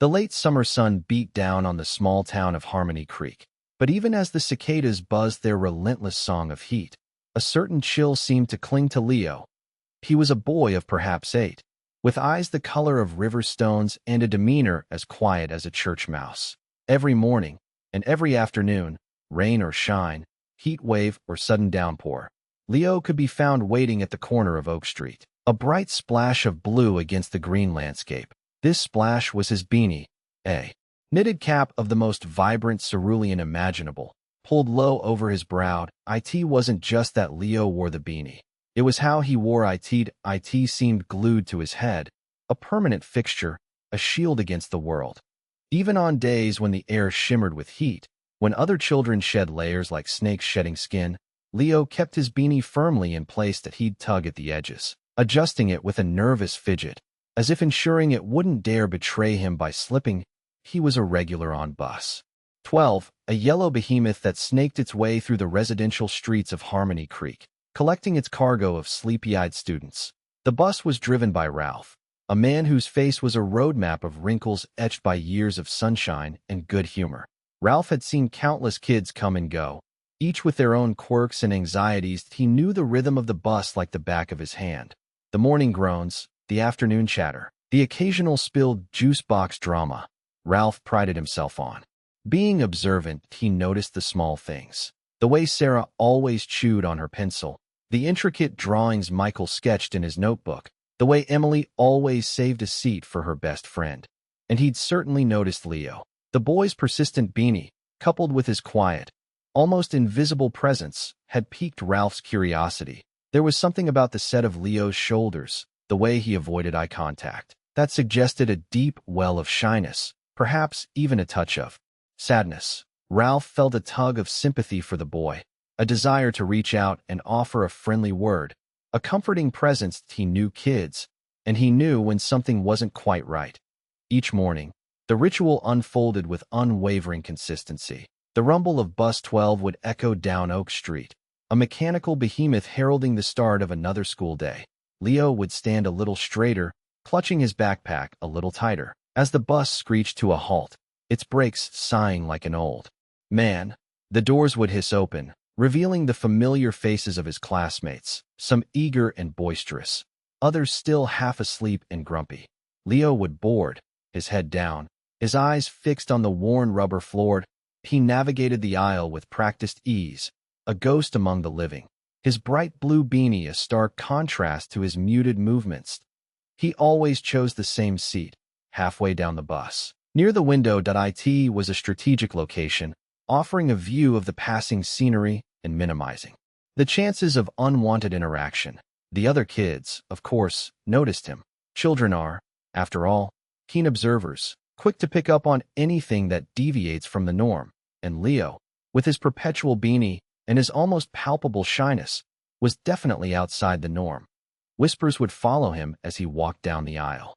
The late summer sun beat down on the small town of Harmony Creek, but even as the cicadas buzzed their relentless song of heat, a certain chill seemed to cling to Leo. He was a boy of perhaps 8, with eyes the color of river stones and a demeanor as quiet as a church mouse. Every morning, and every afternoon, rain or shine, heat wave or sudden downpour, Leo could be found waiting at the corner of Oak Street, a bright splash of blue against the green landscape. This splash was his beanie, a knitted cap of the most vibrant cerulean imaginable, pulled low over his brow. It wasn't just that Leo wore the beanie. It was how he wore it. It seemed glued to his head, a permanent fixture, a shield against the world. Even on days when the air shimmered with heat, when other children shed layers like snakes shedding skin, Leo kept his beanie firmly in place that he'd tug at the edges, adjusting it with a nervous fidget, as if ensuring it wouldn't dare betray him by slipping. He was a regular on bus 12, a yellow behemoth that snaked its way through the residential streets of Harmony Creek, collecting its cargo of sleepy-eyed students. The bus was driven by Ralph, a man whose face was a roadmap of wrinkles etched by years of sunshine and good humor. Ralph had seen countless kids come and go, each with their own quirks and anxieties. He knew the rhythm of the bus like the back of his hand. The morning groans, the afternoon chatter, the occasional spilled juice box drama. Ralph prided himself on being observant. He noticed the small things, the way Sarah always chewed on her pencil, the intricate drawings Michael sketched in his notebook, the way Emily always saved a seat for her best friend. And he'd certainly noticed Leo. The boy's persistent beanie, coupled with his quiet, almost invisible presence, had piqued Ralph's curiosity. There was something about the set of Leo's shoulders, the way he avoided eye contact, that suggested a deep well of shyness, perhaps even a touch of sadness. Ralph felt a tug of sympathy for the boy, a desire to reach out and offer a friendly word, a comforting presence. He knew kids, and he knew when something wasn't quite right. Each morning, the ritual unfolded with unwavering consistency. The rumble of Bus 12 would echo down Oak Street, a mechanical behemoth heralding the start of another school day. Leo would stand a little straighter, clutching his backpack a little tighter, as the bus screeched to a halt, its brakes sighing like an old man. The doors would hiss open, revealing the familiar faces of his classmates, some eager and boisterous, others still half asleep and grumpy. Leo would board, his head down, his eyes fixed on the worn rubber floor. He navigated the aisle with practiced ease, a ghost among the living, his bright blue beanie a stark contrast to his muted movements. He always chose the same seat, halfway down the bus. Near the window. It was a strategic location, offering a view of the passing scenery and minimizing the chances of unwanted interaction. The other kids, of course, noticed him. Children are, after all, keen observers, quick to pick up on anything that deviates from the norm. And Leo, with his perpetual beanie and his almost palpable shyness, was definitely outside the norm. Whispers would follow him as he walked down the aisle.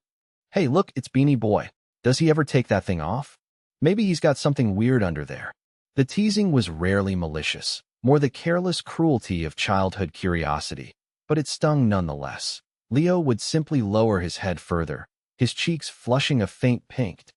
"Hey, look, it's Beanie Boy. Does he ever take that thing off? Maybe he's got something weird under there." The teasing was rarely malicious, more the careless cruelty of childhood curiosity, but it stung nonetheless. Leo would simply lower his head further, his cheeks flushing a faint pink.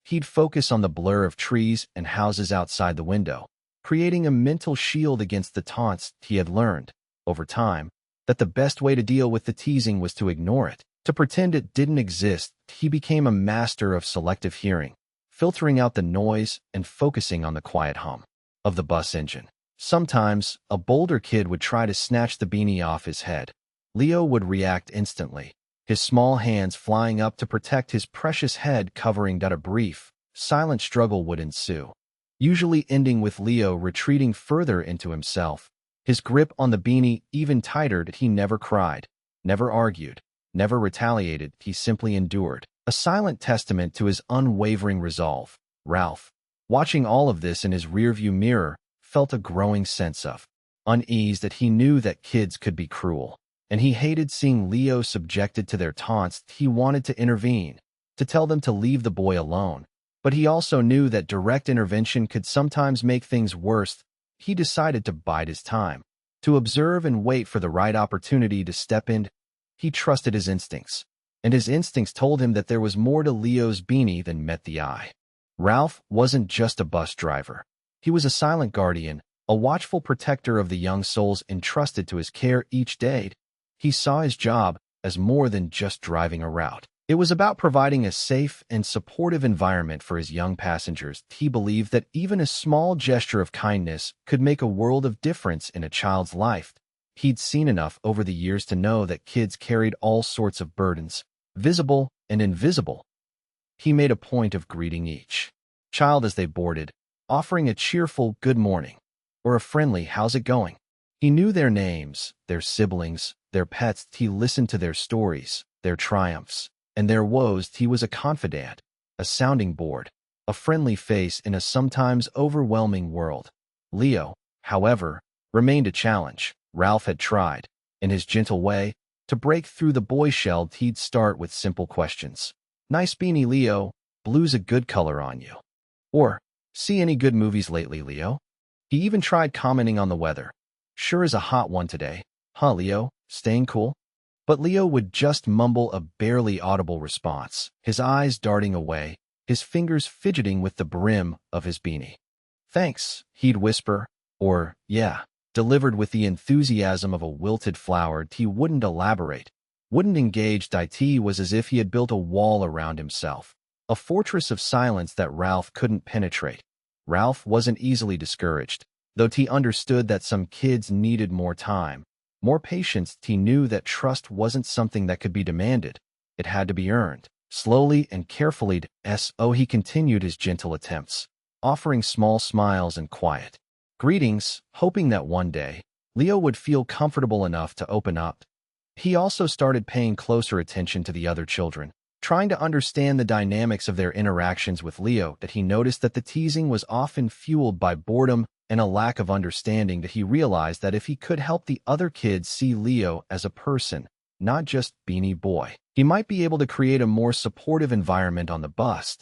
He'd focus on the blur of trees and houses outside the window, creating a mental shield against the taunts. He had learned, over time, that the best way to deal with the teasing was to ignore it, to pretend it didn't exist. He became a master of selective hearing, filtering out the noise and focusing on the quiet hum of the bus engine. Sometimes, a bolder kid would try to snatch the beanie off his head. Leo would react instantly, his small hands flying up to protect his precious head covering. A brief, silent struggle would ensue, usually ending with Leo retreating further into himself, his grip on the beanie even tighter. He never cried, never argued, never retaliated. He simply endured, a silent testament to his unwavering resolve. Ralph, watching all of this in his rearview mirror, felt a growing sense of unease. That he knew that kids could be cruel, and he hated seeing Leo subjected to their taunts. He wanted to intervene, to tell them to leave the boy alone, but he also knew that direct intervention could sometimes make things worse. He decided to bide his time, to observe and wait for the right opportunity to step in. He trusted his instincts, and his instincts told him that there was more to Leo's beanie than met the eye. Ralph wasn't just a bus driver. He was a silent guardian, a watchful protector of the young souls entrusted to his care each day. He saw his job as more than just driving a route. It was about providing a safe and supportive environment for his young passengers. He believed that even a small gesture of kindness could make a world of difference in a child's life. He'd seen enough over the years to know that kids carried all sorts of burdens, visible and invisible. He made a point of greeting each child as they boarded, offering a cheerful good morning or a friendly how's it going. He knew their names, their siblings, their pets. He listened to their stories, their triumphs, and their woes. He was a confidant, a sounding board, a friendly face in a sometimes overwhelming world. Leo, however, remained a challenge. Ralph had tried, in his gentle way, to break through the boy shell. He'd start with simple questions. Nice beanie, Leo. Blue's a good color on you. Or, see any good movies lately, Leo? He even tried commenting on the weather. Sure is a hot one today. Huh, Leo? Staying cool? But Leo would just mumble a barely audible response, his eyes darting away, his fingers fidgeting with the brim of his beanie. Thanks, he'd whisper, or, yeah, delivered with the enthusiasm of a wilted flower. He wouldn't elaborate, wouldn't engage. It was as if he had built a wall around himself, a fortress of silence that Ralph couldn't penetrate. Ralph wasn't easily discouraged, though he understood that some kids needed more time, more patience. He knew that trust wasn't something that could be demanded. It had to be earned, slowly and carefully. So he continued his gentle attempts, offering small smiles and quiet greetings, hoping that one day, Leo would feel comfortable enough to open up. He also started paying closer attention to the other children, trying to understand the dynamics of their interactions with Leo. That he noticed that the teasing was often fueled by boredom and a lack of understanding. That he realized that if he could help the other kids see Leo as a person, not just Beanie Boy, he might be able to create a more supportive environment on the bus.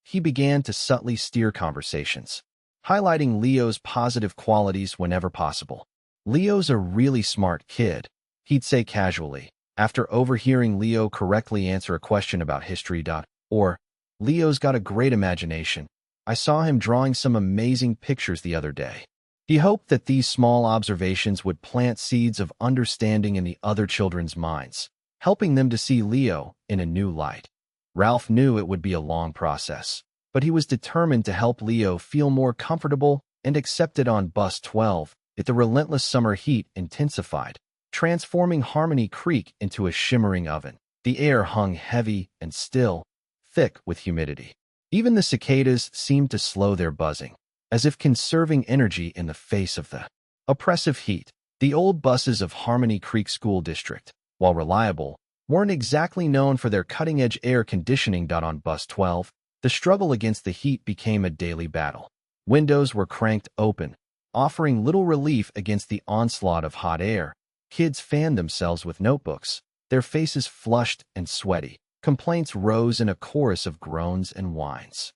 He began to subtly steer conversations, highlighting Leo's positive qualities whenever possible. Leo's a really smart kid, he'd say casually, after overhearing Leo correctly answer a question about history. Or, Leo's got a great imagination. I saw him drawing some amazing pictures the other day. He hoped that these small observations would plant seeds of understanding in the other children's minds, helping them to see Leo in a new light. Ralph knew it would be a long process, but he was determined to help Leo feel more comfortable and accepted. On Bus 12, the relentless summer heat intensified, transforming Harmony Creek into a shimmering oven. The air hung heavy and still, thick with humidity. Even the cicadas seemed to slow their buzzing, as if conserving energy in the face of the oppressive heat. The old buses of Harmony Creek School District, while reliable, weren't exactly known for their cutting-edge air conditioning. On Bus 12, the struggle against the heat became a daily battle. Windows were cranked open, offering little relief against the onslaught of hot air. Kids fanned themselves with notebooks, their faces flushed and sweaty. Complaints rose in a chorus of groans and whines.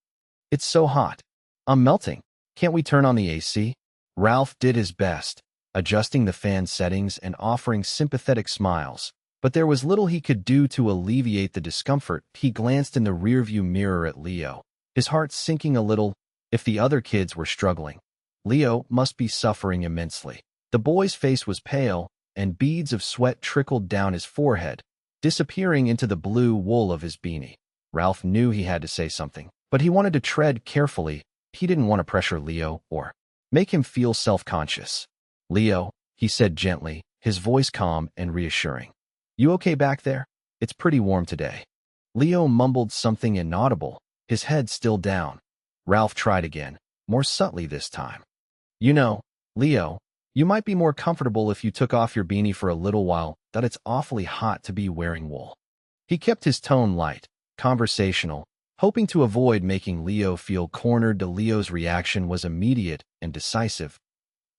It's so hot. I'm melting. Can't we turn on the AC? Ralph did his best, adjusting the fan settings and offering sympathetic smiles, but there was little he could do to alleviate the discomfort. He glanced in the rearview mirror at Leo, his heart sinking a little. If the other kids were struggling, Leo must be suffering immensely. The boy's face was pale, and beads of sweat trickled down his forehead, disappearing into the blue wool of his beanie. Ralph knew he had to say something, but he wanted to tread carefully. He didn't want to pressure Leo or make him feel self-conscious. Leo, he said gently, his voice calm and reassuring. You okay back there? It's pretty warm today. Leo mumbled something inaudible, his head still down. Ralph tried again, more subtly this time. You know, Leo, you might be more comfortable if you took off your beanie for a little while. That it's awfully hot to be wearing wool. He kept his tone light, conversational, hoping to avoid making Leo feel cornered. Leo's reaction was immediate and decisive.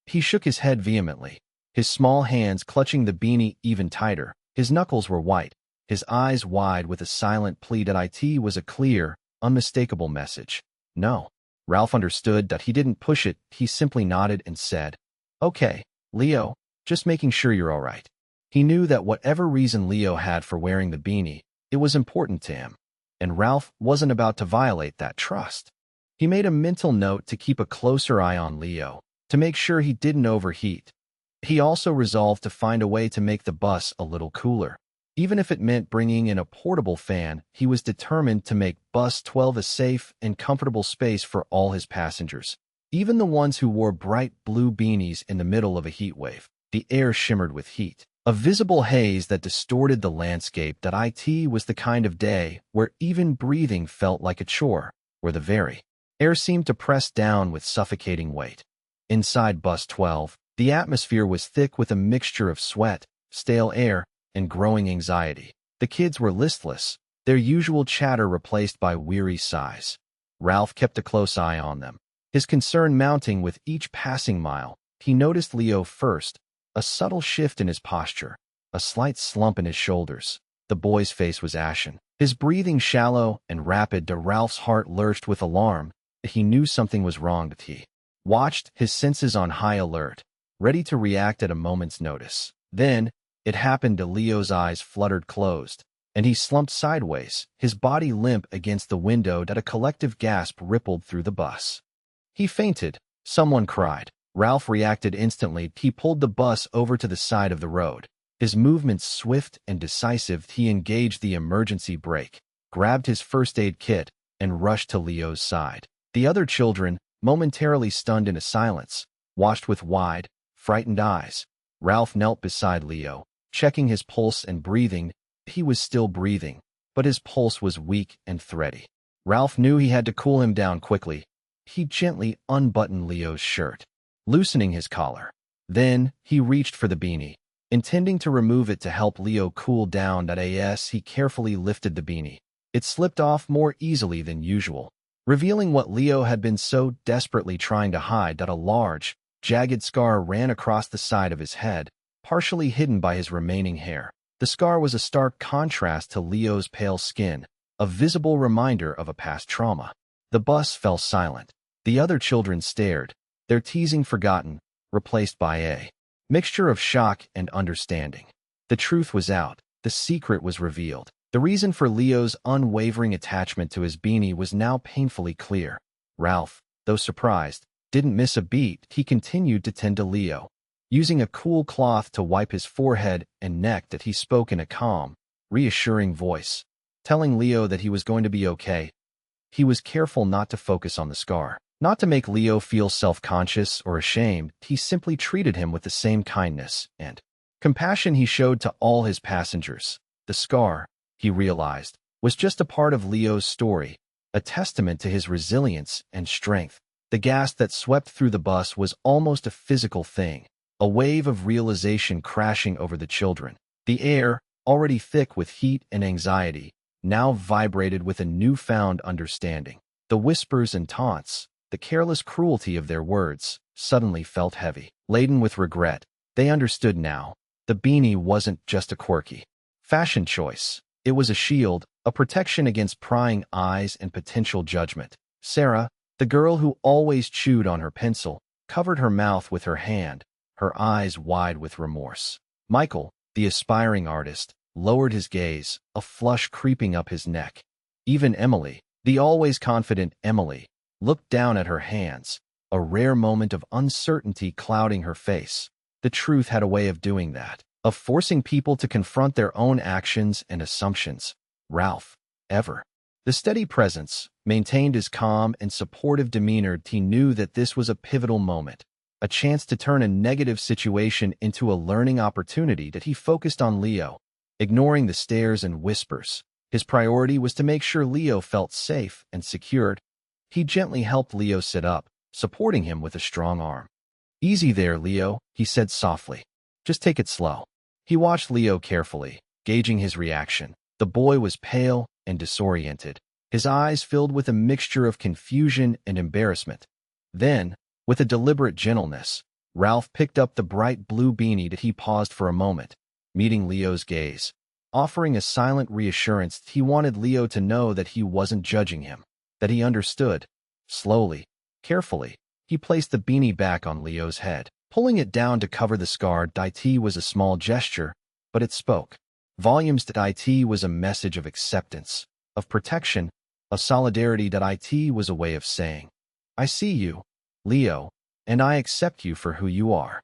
He shook his head vehemently, his small hands clutching the beanie even tighter. His knuckles were white, his eyes wide with a silent plea. That it was a clear, unmistakable message. No. Ralph understood that he didn't push it. He simply nodded and said, Okay, Leo, just making sure you're all right. He knew that whatever reason Leo had for wearing the beanie, It was important to him, and Ralph wasn't about to violate that trust. He made a mental note to keep a closer eye on Leo, to make sure he didn't overheat. He also resolved to find a way to make the bus a little cooler. Even if it meant bringing in a portable fan, he was determined to make Bus 12 a safe and comfortable space for all his passengers, even the ones who wore bright blue beanies in the middle of a heat wave. The air shimmered with heat, a visible haze that distorted the landscape. It was the kind of day where even breathing felt like a chore, where the very air seemed to press down with suffocating weight. Inside Bus 12, the atmosphere was thick with a mixture of sweat, stale air, and growing anxiety. The kids were listless, their usual chatter replaced by weary sighs. Ralph kept a close eye on them, his concern mounting with each passing mile. He noticed Leo first, a subtle shift in his posture, a slight slump in his shoulders. The boy's face was ashen, his breathing shallow and rapid. Ralph's heart lurched with alarm. He knew something was wrong. He watched, his senses on high alert, ready to react at a moment's notice. Then, it happened. Leo's eyes fluttered closed, and he slumped sideways, his body limp against the window. A collective gasp rippled through the bus. He fainted, someone cried. Ralph reacted instantly. He pulled the bus over to the side of the road. His movements swift and decisive, he engaged the emergency brake, grabbed his first aid kit, and rushed to Leo's side. The other children, momentarily stunned into silence, watched with wide, frightened eyes. Ralph knelt beside Leo, checking his pulse and breathing. He was still breathing, but his pulse was weak and thready. Ralph knew he had to cool him down quickly. He gently unbuttoned Leo's shirt, loosening his collar. Then, he reached for the beanie, intending to remove it to help Leo cool down. As he carefully lifted the beanie, it slipped off more easily than usual, revealing what Leo had been so desperately trying to hide. A large, jagged scar ran across the side of his head, partially hidden by his remaining hair. The scar was a stark contrast to Leo's pale skin, a visible reminder of a past trauma. The bus fell silent. The other children stared, their teasing forgotten, replaced by a mixture of shock and understanding. The truth was out. The secret was revealed. The reason for Leo's unwavering attachment to his beanie was now painfully clear. Ralph, though surprised, didn't miss a beat. He continued to tend to Leo, using a cool cloth to wipe his forehead and neck. He spoke in a calm, reassuring voice, telling Leo that he was going to be okay. He was careful not to focus on the scar, not to make Leo feel self-conscious or ashamed. He simply treated him with the same kindness and compassion he showed to all his passengers. The scar, he realized, was just a part of Leo's story, a testament to his resilience and strength. The gas that swept through the bus was almost a physical thing, a wave of realization crashing over the children. The air, already thick with heat and anxiety, now vibrated with a newfound understanding. The whispers and taunts, the careless cruelty of their words, suddenly felt heavy, laden with regret. They understood now. The beanie wasn't just a quirky fashion choice. It was a shield, a protection against prying eyes and potential judgment. Sarah, the girl who always chewed on her pencil, covered her mouth with her hand, her eyes wide with remorse. Michael, the aspiring artist, lowered his gaze, a flush creeping up his neck. Even Emily, the always confident Emily, looked down at her hands, a rare moment of uncertainty clouding her face. The truth had a way of doing that, of forcing people to confront their own actions and assumptions. Ralph, ever the steady presence, maintained his calm and supportive demeanor. He knew that this was a pivotal moment, a chance to turn a negative situation into a learning opportunity. That he focused on Leo, ignoring the stares and whispers. His priority was to make sure Leo felt safe and secured. He gently helped Leo sit up, supporting him with a strong arm. "Easy there, Leo," he said softly. "Just take it slow." He watched Leo carefully, gauging his reaction. The boy was pale and disoriented, his eyes filled with a mixture of confusion and embarrassment. Then, with a deliberate gentleness, Ralph picked up the bright blue beanie. He paused for a moment, meeting Leo's gaze, offering a silent reassurance. He wanted Leo to know that he wasn't judging him, that he understood. Slowly, carefully, he placed the beanie back on Leo's head, pulling it down to cover the scar. It was a small gesture, but it spoke Volumes that IT was a message of acceptance, of protection, of solidarity. That IT was a way of saying, I see you, Leo, and I accept you for who you are.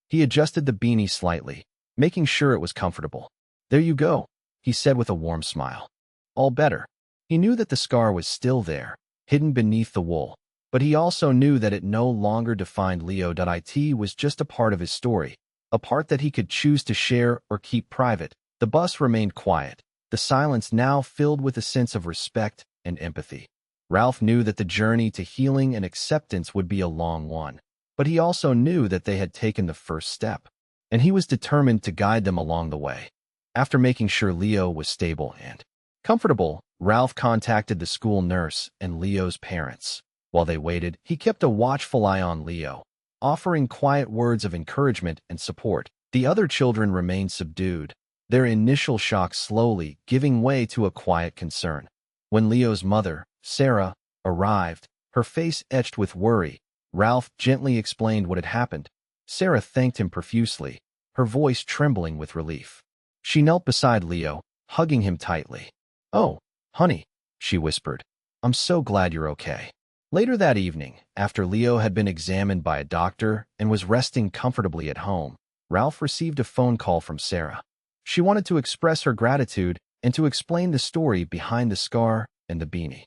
He adjusted the beanie slightly, making sure it was comfortable. There you go, he said with a warm smile. All better. He knew that the scar was still there, hidden beneath the wool, but he also knew that it no longer defined Leo. It was just a part of his story, a part that he could choose to share or keep private. The bus remained quiet, the silence now filled with a sense of respect and empathy. Ralph knew that the journey to healing and acceptance would be a long one, but he also knew that they had taken the first step, and he was determined to guide them along the way. After making sure Leo was stable and comfortable, Ralph contacted the school nurse and Leo's parents. While they waited, he kept a watchful eye on Leo, offering quiet words of encouragement and support. The other children remained subdued, their initial shock slowly giving way to a quiet concern. When Leo's mother, Sarah, arrived, her face etched with worry, Ralph gently explained what had happened. Sarah thanked him profusely, her voice trembling with relief. She knelt beside Leo, hugging him tightly. Oh, honey, she whispered. I'm so glad you're okay. Later that evening, after Leo had been examined by a doctor and was resting comfortably at home, Ralph received a phone call from Sarah. She wanted to express her gratitude and to explain the story behind the scar and the beanie.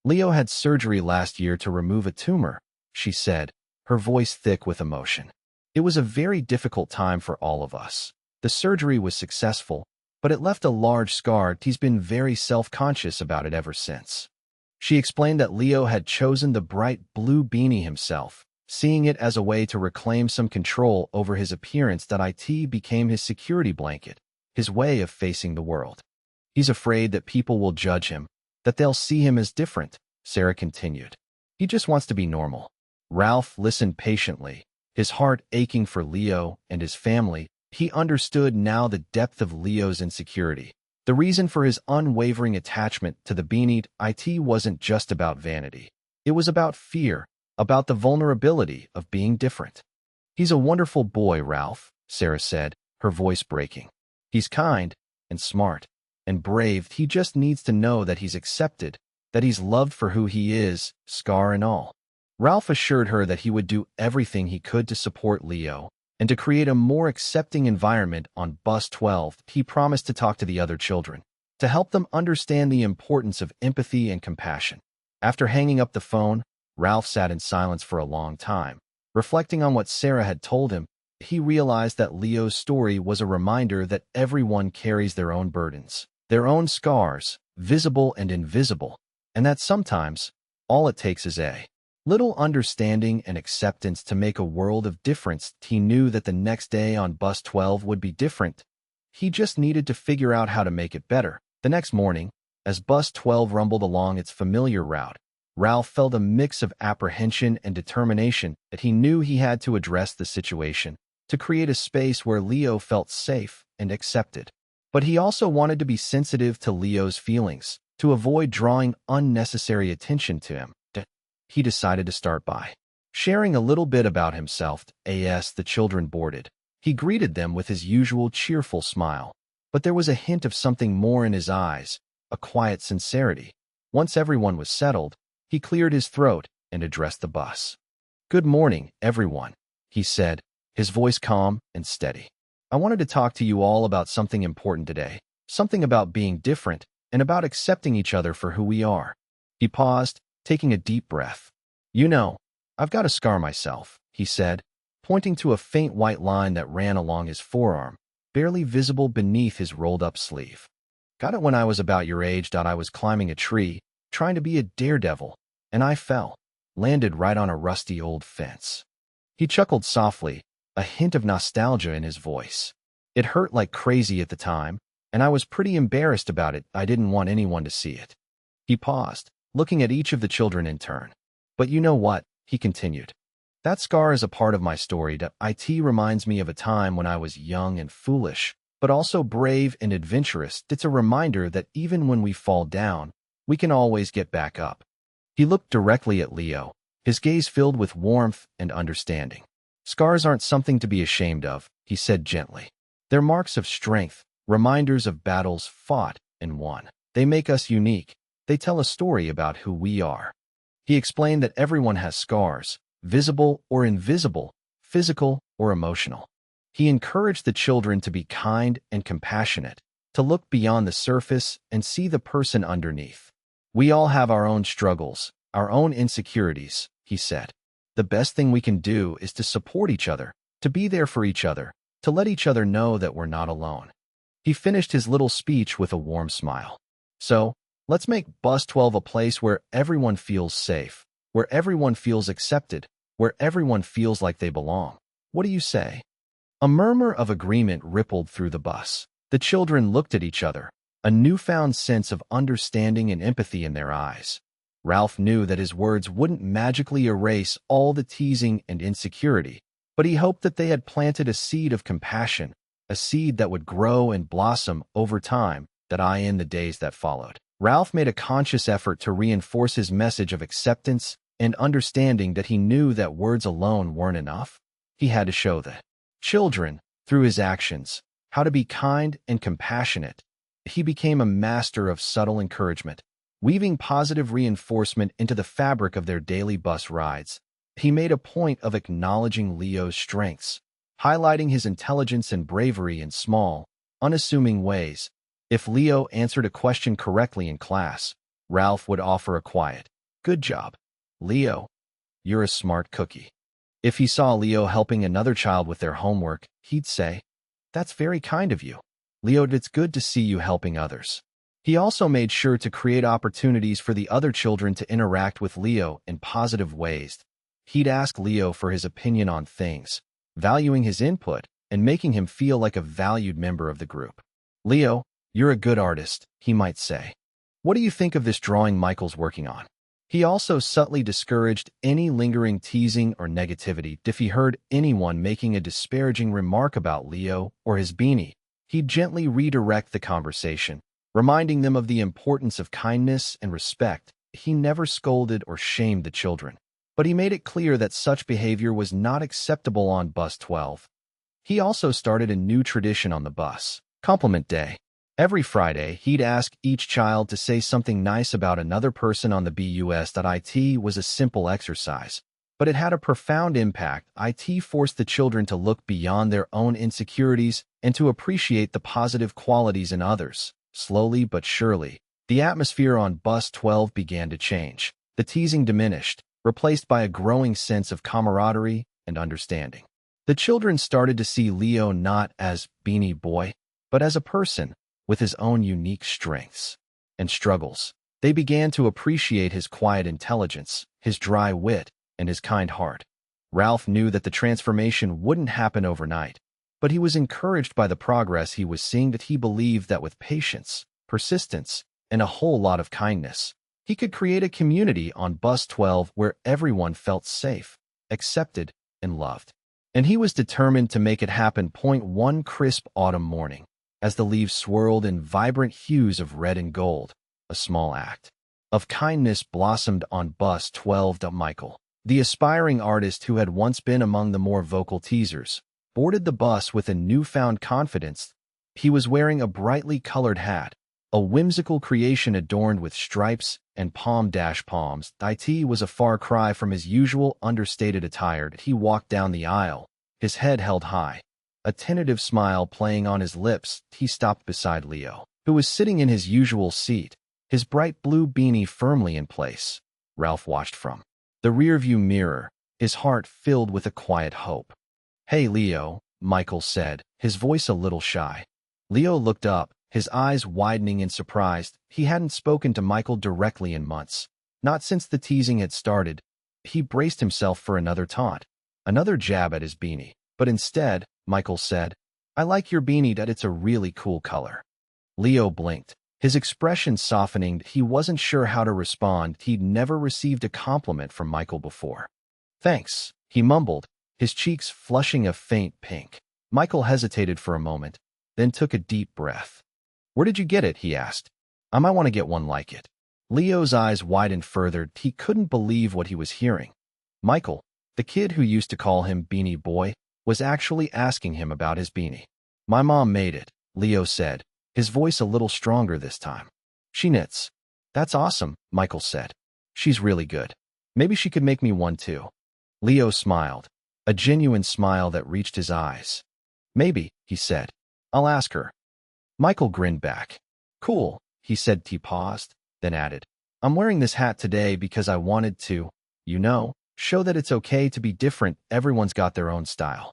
Leo had surgery last year to remove a tumor, she said, her voice thick with emotion. It was a very difficult time for all of us. The surgery was successful, but it left a large scar. He's been very self-conscious about it ever since. She explained that Leo had chosen the bright blue beanie himself, seeing it as a way to reclaim some control over his appearance. That it became his security blanket, his way of facing the world. He's afraid that people will judge him, that they'll see him as different, Sarah continued. He just wants to be normal. Ralph listened patiently, his heart aching for Leo and his family. He understood now the depth of Leo's insecurity. The reason for his unwavering attachment to the beanie. It wasn't just about vanity. It was about fear, about the vulnerability of being different. He's a wonderful boy, Ralph, Sarah said, her voice breaking. He's kind and smart and brave. He just needs to know that he's accepted, that he's loved for who he is, scar and all. Ralph assured her that he would do everything he could to support Leo and to create a more accepting environment on Bus 12. He promised to talk to the other children, to help them understand the importance of empathy and compassion. After hanging up the phone, Ralph sat in silence for a long time, reflecting on what Sarah had told him. He realized that Leo's story was a reminder that everyone carries their own burdens, their own scars, visible and invisible, and that sometimes all it takes is a little understanding and acceptance to make a world of difference. He knew that the next day on Bus 12 would be different. He just needed to figure out how to make it better. The next morning, as Bus 12 rumbled along its familiar route, Ralph felt a mix of apprehension and determination. That he knew he had to address the situation, to create a space where Leo felt safe and accepted. But he also wanted to be sensitive to Leo's feelings, to avoid drawing unnecessary attention to him. He decided to start by sharing a little bit about himself. As the children boarded, he greeted them with his usual cheerful smile, but there was a hint of something more in his eyes, a quiet sincerity. Once everyone was settled, he cleared his throat and addressed the bus. Good morning, everyone, he said, his voice calm and steady. I wanted to talk to you all about something important today, something about being different and about accepting each other for who we are. He paused, taking a deep breath. You know, I've got a scar myself, he said, pointing to a faint white line that ran along his forearm, barely visible beneath his rolled-up sleeve. Got it when I was about your age. I was climbing a tree, trying to be a daredevil, and I fell, landed right on a rusty old fence. He chuckled softly, a hint of nostalgia in his voice. It hurt like crazy at the time, and I was pretty embarrassed about it. I didn't want anyone to see it. He paused, looking at each of the children in turn. But you know what, he continued. That scar is a part of my story. It reminds me of a time when I was young and foolish, but also brave and adventurous. It's a reminder that even when we fall down, we can always get back up. He looked directly at Leo, his gaze filled with warmth and understanding. Scars aren't something to be ashamed of, he said gently. They're marks of strength, reminders of battles fought and won. They make us unique. They tell a story about who we are. He explained that everyone has scars, visible or invisible, physical or emotional. He encouraged the children to be kind and compassionate, to look beyond the surface and see the person underneath. We all have our own struggles, our own insecurities, he said. The best thing we can do is to support each other, to be there for each other, to let each other know that we're not alone. He finished his little speech with a warm smile. So, let's make Bus 12 a place where everyone feels safe, where everyone feels accepted, where everyone feels like they belong. What do you say? A murmur of agreement rippled through the bus. The children looked at each other, a newfound sense of understanding and empathy in their eyes. Ralph knew that his words wouldn't magically erase all the teasing and insecurity, but he hoped that they had planted a seed of compassion, a seed that would grow and blossom over time, in the days that followed. Ralph made a conscious effort to reinforce his message of acceptance and understanding that he knew that words alone weren't enough. He had to show the children, through his actions, how to be kind and compassionate. He became a master of subtle encouragement, weaving positive reinforcement into the fabric of their daily bus rides. He made a point of acknowledging Leo's strengths, highlighting his intelligence and bravery in small, unassuming ways. If Leo answered a question correctly in class, Ralph would offer a quiet, "Good job, Leo. You're a smart cookie." If he saw Leo helping another child with their homework, he'd say, "That's very kind of you, Leo. It's good to see you helping others." He also made sure to create opportunities for the other children to interact with Leo in positive ways. He'd ask Leo for his opinion on things, valuing his input and making him feel like a valued member of the group. "Leo, you're a good artist," he might say. "What do you think of this drawing Michael's working on?" He also subtly discouraged any lingering teasing or negativity. If he heard anyone making a disparaging remark about Leo or his beanie, he'd gently redirect the conversation, reminding them of the importance of kindness and respect. He never scolded or shamed the children, but he made it clear that such behavior was not acceptable on Bus 12. He also started a new tradition on the bus, Compliment Day. Every Friday, he'd ask each child to say something nice about another person on the bus. It was a simple exercise, but it had a profound impact. It forced the children to look beyond their own insecurities and to appreciate the positive qualities in others. Slowly but surely, the atmosphere on Bus 12 began to change. The teasing diminished, replaced by a growing sense of camaraderie and understanding. The children started to see Leo not as Beanie Boy, but as a person with his own unique strengths and struggles. They began to appreciate his quiet intelligence, his dry wit, and his kind heart. Ralph knew that the transformation wouldn't happen overnight, but he was encouraged by the progress he was seeing. That he believed that with patience, persistence, and a whole lot of kindness, he could create a community on Bus 12 where everyone felt safe, accepted, and loved. And he was determined to make it happen. One crisp autumn morning, as the leaves swirled in vibrant hues of red and gold, a small act of kindness blossomed on Bus 12. Michael, the aspiring artist who had once been among the more vocal teasers, boarded the bus with a newfound confidence. He was wearing a brightly colored hat, a whimsical creation adorned with stripes and palms. It was a far cry from his usual understated attire. He walked down the aisle, his head held high, a tentative smile playing on his lips. He stopped beside Leo, who was sitting in his usual seat, his bright blue beanie firmly in place. Ralph watched from the rearview mirror, his heart filled with a quiet hope. "Hey, Leo," Michael said, his voice a little shy. Leo looked up, his eyes widening in surprise. He hadn't spoken to Michael directly in months, not since the teasing had started. He braced himself for another taunt, another jab at his beanie. But instead, Michael said, "I like your beanie. It's a really cool color." Leo blinked, his expression softening. He wasn't sure how to respond. He'd never received a compliment from Michael before. "Thanks," he mumbled, his cheeks flushing a faint pink. Michael hesitated for a moment, then took a deep breath. "Where did you get it?" he asked. "I might want to get one like it." Leo's eyes widened further. He couldn't believe what he was hearing. Michael, the kid who used to call him Beanie Boy, was actually asking him about his beanie. "My mom made it," Leo said, his voice a little stronger this time. She knits. That's awesome, Michael said. She's really good. Maybe she could make me one too. Leo smiled, a genuine smile that reached his eyes. Maybe, he said. I'll ask her. Michael grinned back. Cool, he said. He paused, then added, I'm wearing this hat today because I wanted to, show that it's okay to be different. Everyone's got their own style.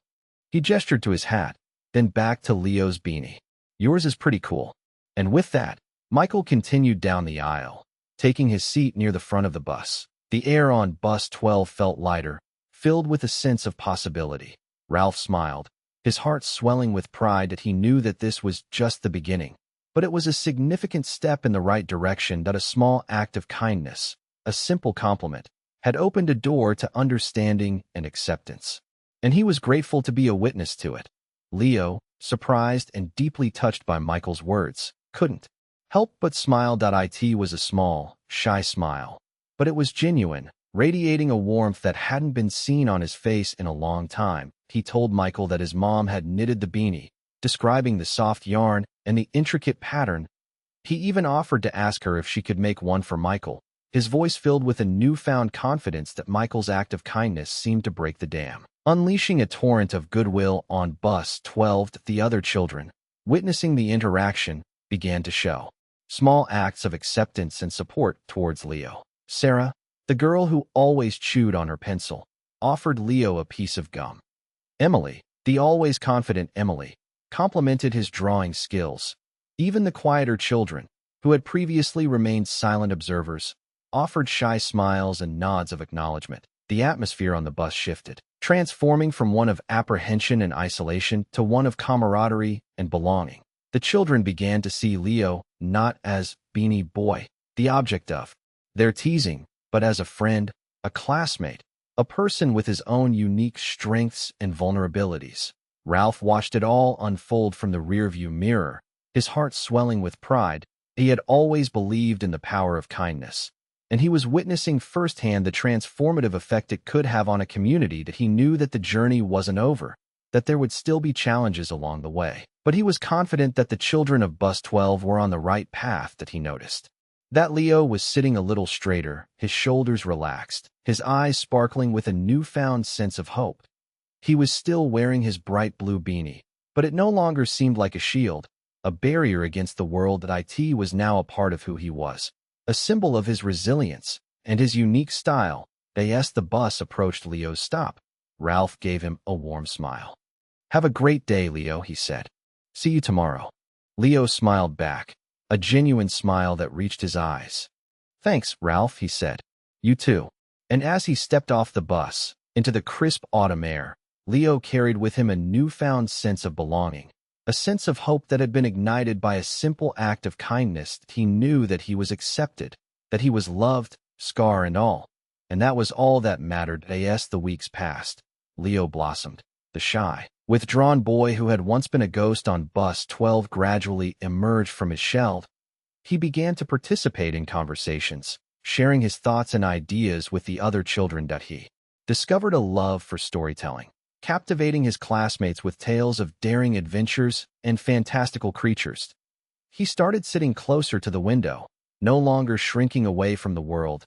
He gestured to his hat, then back to Leo's beanie. Yours is pretty cool. And with that, Michael continued down the aisle, taking his seat near the front of the bus. The air on bus 12 felt lighter, filled with a sense of possibility. Ralph smiled, his heart swelling with pride that he knew that this was just the beginning. But it was a significant step in the right direction, that a small act of kindness, a simple compliment, had opened a door to understanding and acceptance. And he was grateful to be a witness to it. Leo, surprised and deeply touched by Michael's words, couldn't help but smile. It was a small, shy smile, but it was genuine, radiating a warmth that hadn't been seen on his face in a long time. He told Michael that his mom had knitted the beanie, describing the soft yarn and the intricate pattern. He even offered to ask her if she could make one for Michael, his voice filled with a newfound confidence that Michael's act of kindness seemed to break the dam, unleashing a torrent of goodwill on bus 12. The other children, witnessing the interaction, began to show small acts of acceptance and support towards Leo. Sarah, the girl who always chewed on her pencil, offered Leo a piece of gum. Emily, the always confident Emily, complimented his drawing skills. Even the quieter children, who had previously remained silent observers, offered shy smiles and nods of acknowledgement. The atmosphere on the bus shifted, transforming from one of apprehension and isolation to one of camaraderie and belonging. The children began to see Leo not as Beanie Boy, the object of their teasing, but as a friend, a classmate, a person with his own unique strengths and vulnerabilities. Ralph watched it all unfold from the rearview mirror, his heart swelling with pride. He had always believed in the power of kindness, and he was witnessing firsthand the transformative effect it could have on a community. That he knew that the journey wasn't over, that there would still be challenges along the way. But he was confident that the children of bus 12 were on the right path. That he noticed that Leo was sitting a little straighter, his shoulders relaxed, his eyes sparkling with a newfound sense of hope. He was still wearing his bright blue beanie, but it no longer seemed like a shield, a barrier against the world. That it was now a part of who he was, a symbol of his resilience and his unique style. As the bus approached Leo's stop, Ralph gave him a warm smile. Have a great day, Leo, he said. See you tomorrow. Leo smiled back, a genuine smile that reached his eyes. Thanks, Ralph, he said. You too. And as he stepped off the bus, into the crisp autumn air, Leo carried with him a newfound sense of belonging, a sense of hope that had been ignited by a simple act of kindness. He knew that he was accepted, that he was loved, scar and all, and that was all that mattered. As the weeks passed, Leo blossomed. The shy, withdrawn boy who had once been a ghost on bus 12 gradually emerged from his shell. He began to participate in conversations, sharing his thoughts and ideas with the other children. He discovered a love for storytelling, captivating his classmates with tales of daring adventures and fantastical creatures. He started sitting closer to the window, no longer shrinking away from the world.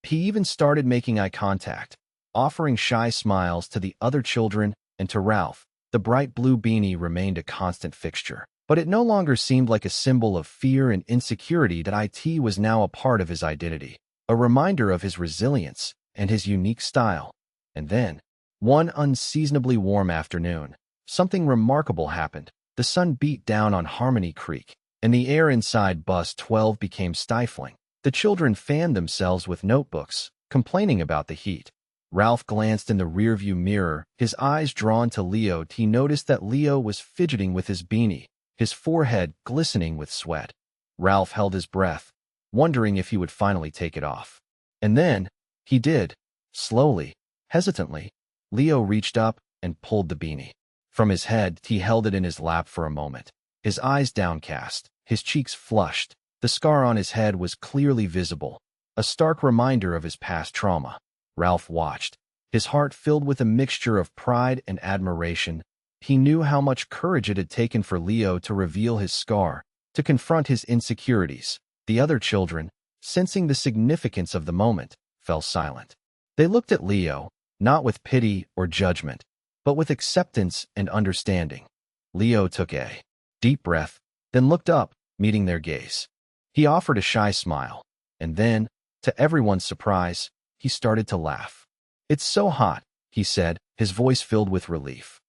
He even started making eye contact, offering shy smiles to the other children and to Ralph. The bright blue beanie remained a constant fixture, but it no longer seemed like a symbol of fear and insecurity. That it was now a part of his identity, a reminder of his resilience and his unique style. And then, one unseasonably warm afternoon, something remarkable happened. The sun beat down on Harmony Creek, and the air inside bus 12 became stifling. The children fanned themselves with notebooks, complaining about the heat. Ralph glanced in the rearview mirror, his eyes drawn to Leo. He noticed that Leo was fidgeting with his beanie, his forehead glistening with sweat. Ralph held his breath, wondering if he would finally take it off. And then, he did. Slowly, hesitantly, Leo reached up and pulled the beanie from his head. He held it in his lap for a moment, his eyes downcast, his cheeks flushed. The scar on his head was clearly visible, a stark reminder of his past trauma. Ralph watched, his heart filled with a mixture of pride and admiration. He knew how much courage it had taken for Leo to reveal his scar, to confront his insecurities. The other children, sensing the significance of the moment, fell silent. They looked at Leo, not with pity or judgment, but with acceptance and understanding. Leo took a deep breath, then looked up, meeting their gaze. He offered a shy smile, and then, to everyone's surprise, he started to laugh. "It's so hot," he said, his voice filled with relief.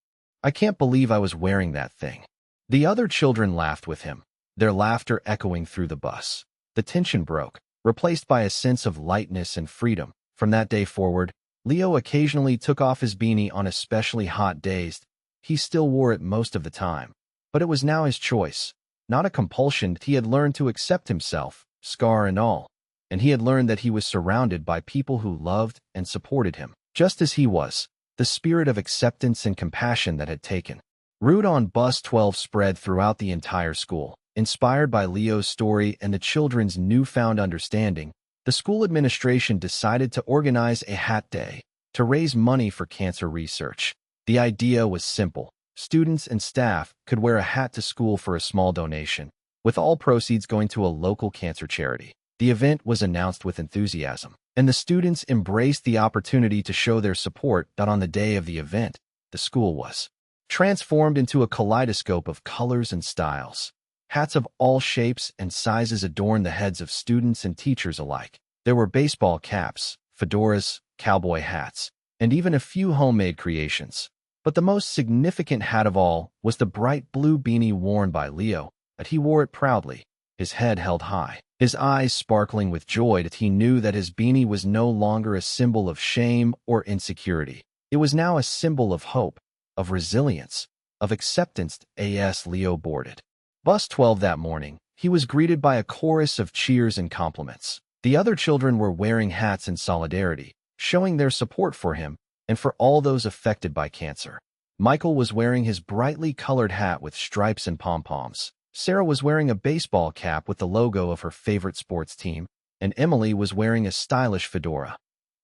"I can't believe I was wearing that thing." The other children laughed with him, their laughter echoing through the bus. The tension broke, replaced by a sense of lightness and freedom. From that day forward, Leo occasionally took off his beanie on especially hot days. He still wore it most of the time, but it was now his choice, not a compulsion. He had learned to accept himself, scar and all, and he had learned that he was surrounded by people who loved and supported him, just as he was. The spirit of acceptance and compassion that had taken root on Bus 12 spread throughout the entire school. Inspired by Leo's story and the children's newfound understanding, the school administration decided to organize a hat day to raise money for cancer research. The idea was simple. Students and staff could wear a hat to school for a small donation, with all proceeds going to a local cancer charity. The event was announced with enthusiasm, and the students embraced the opportunity to show their support. On the day of the event, the school was transformed into a kaleidoscope of colors and styles. Hats of all shapes and sizes adorned the heads of students and teachers alike. There were baseball caps, fedoras, cowboy hats, and even a few homemade creations. But the most significant hat of all was the bright blue beanie worn by Leo. That he wore it proudly, his head held high, his eyes sparkling with joy. That he knew that his beanie was no longer a symbol of shame or insecurity. It was now a symbol of hope, of resilience, of acceptance. As Leo boarded Bus 12 that morning, he was greeted by a chorus of cheers and compliments. The other children were wearing hats in solidarity, showing their support for him and for all those affected by cancer. Michael was wearing his brightly colored hat with stripes and pom-poms. Sarah was wearing a baseball cap with the logo of her favorite sports team, and Emily was wearing a stylish fedora.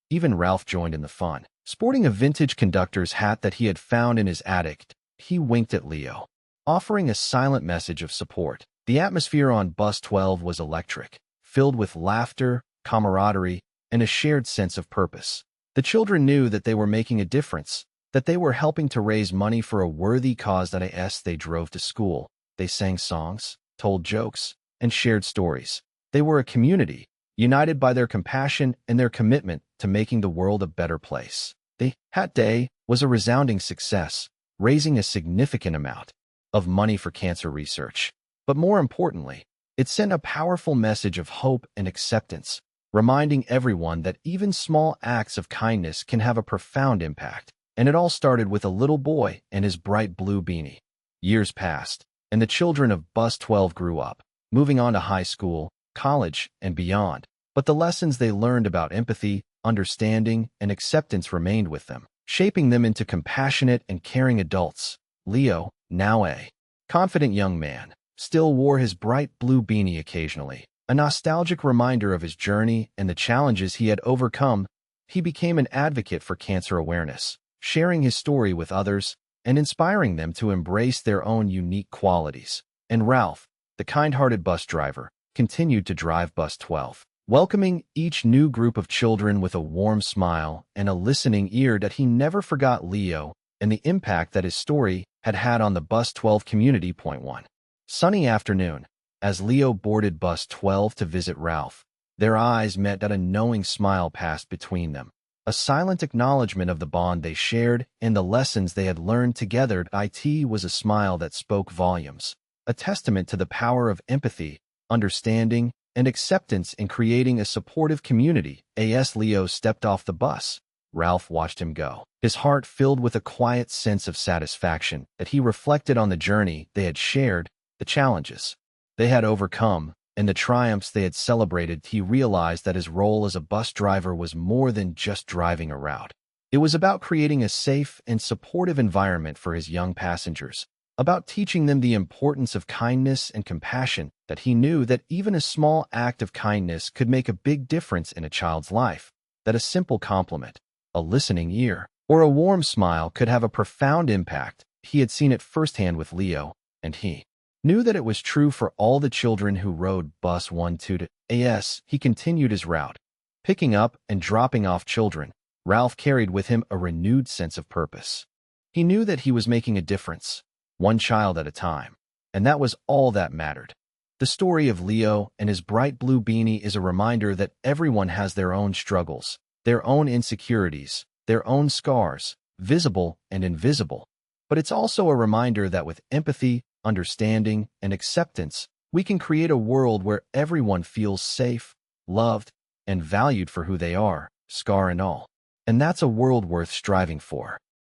Even Ralph joined in the fun. Sporting a vintage conductor's hat that he had found in his attic, he winked at Leo, offering a silent message of support. The atmosphere on Bus 12 was electric, filled with laughter, camaraderie, and a shared sense of purpose. The children knew that they were making a difference, that they were helping to raise money for a worthy cause. As they drove to school, they sang songs, told jokes, and shared stories. They were a community, united by their compassion and their commitment to making the world a better place. The Hat Day was a resounding success, raising a significant amount of money for cancer research. But more importantly, it sent a powerful message of hope and acceptance, reminding everyone that even small acts of kindness can have a profound impact. And it all started with a little boy and his bright blue beanie. Years passed, and the children of Bus 12 grew up, moving on to high school, college, and beyond. But the lessons they learned about empathy, understanding, and acceptance remained with them, shaping them into compassionate and caring adults. Leo, now a confident young man, still wore his bright blue beanie occasionally, a nostalgic reminder of his journey and the challenges he had overcome. He became an advocate for cancer awareness, sharing his story with others and inspiring them to embrace their own unique qualities. And Ralph, the kind-hearted bus driver, continued to drive Bus 12, welcoming each new group of children with a warm smile and a listening ear. That he never forgot Leo and the impact that his story had had on the Bus 12 community. One sunny afternoon, as Leo boarded Bus 12 to visit Ralph, their eyes met. A knowing smile passed between them, a silent acknowledgement of the bond they shared and the lessons they had learned together. It was a smile that spoke volumes, a testament to the power of empathy, understanding, and acceptance in creating a supportive community. As Leo stepped off the bus, Ralph watched him go, his heart filled with a quiet sense of satisfaction. That he reflected on the journey they had shared, the challenges they had overcome, and the triumphs they had celebrated. He realized that his role as a bus driver was more than just driving a route. It was about creating a safe and supportive environment for his young passengers, about teaching them the importance of kindness and compassion. That he knew that even a small act of kindness could make a big difference in a child's life, that a simple compliment, a listening ear, or a warm smile could have a profound impact. He had seen it firsthand with Leo, and he knew that it was true for all the children who rode bus 1-2 to AS. He continued his route, picking up and dropping off children. Ralph carried with him a renewed sense of purpose. He knew that he was making a difference, one child at a time, and that was all that mattered. The story of Leo and his bright blue beanie is a reminder that everyone has their own struggles, their own insecurities, their own scars, visible and invisible. But it's also a reminder that with empathy, understanding, and acceptance, we can create a world where everyone feels safe, loved, and valued for who they are, scar and all. And that's a world worth striving for.